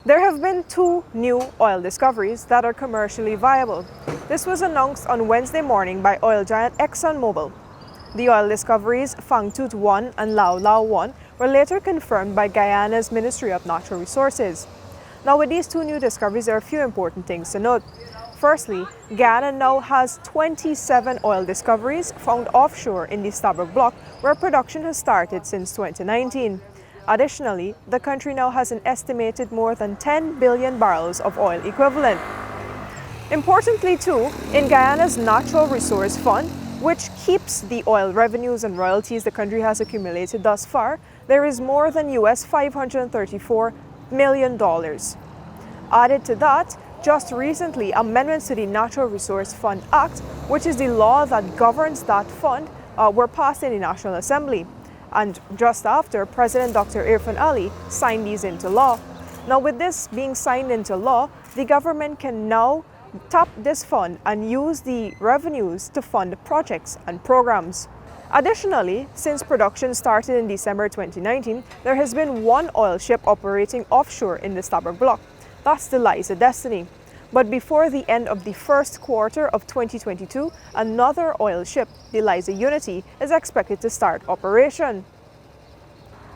There have been two new oil discoveries that are commercially viable. This was announced on Wednesday morning by oil giant ExxonMobil. The oil discoveries Fangtooth 1 and Lau Lau 1 were later confirmed by Guyana'S Ministry of Natural Resources. Now, with these two new discoveries, there are a few important things to note. Firstly, Guyana now has 27 oil discoveries found offshore in the Stabroek Block, where production has started since 2019. Additionally, the country now has an estimated more than 10 billion barrels of oil equivalent. Importantly too, in Guyana's Natural Resource Fund, which keeps the oil revenues and royalties the country has accumulated thus far, there is more than US $534 million. Added to that, just recently, amendments to the Natural Resource Fund Act, which is the law that governs that fund, were passed in the National Assembly. And just after, President Dr. Irfaan Ali signed these into law. Now, with this being signed into law, the government can now tap this fund and use the revenues to fund projects and programs. Additionally, since production started in December 2019, there has been one oil ship operating offshore in the Stabroek Block. That's the Liza Destiny. But before the end of the first quarter of 2022, another oil ship, the Liza Unity, is expected to start operation.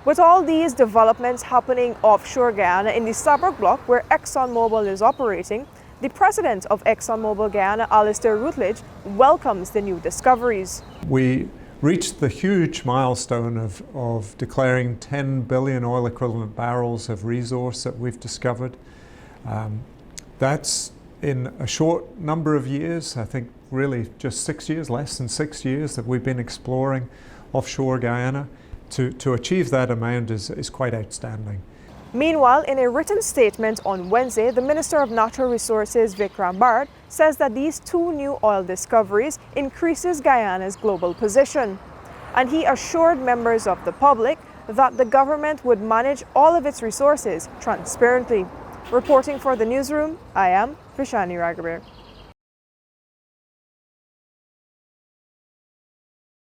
With all these developments happening offshore Guyana in the Stabroek Block, where ExxonMobil is operating, the president of ExxonMobil Guyana, Alistair Routledge, welcomes the new discoveries. We reached the huge milestone of declaring 10 billion oil equivalent barrels of resource that we've discovered. That's in a short number of years, I think really just 6 years, less than 6 years that we've been exploring offshore Guyana. To achieve that amount is quite outstanding. Meanwhile, in a written statement on Wednesday, the Minister of Natural Resources, Vikram Bharat, says that these two new oil discoveries increases Guyana's global position. And he assured members of the public that the government would manage all of its resources transparently. Reporting for the newsroom, I am Vishani Raghaber.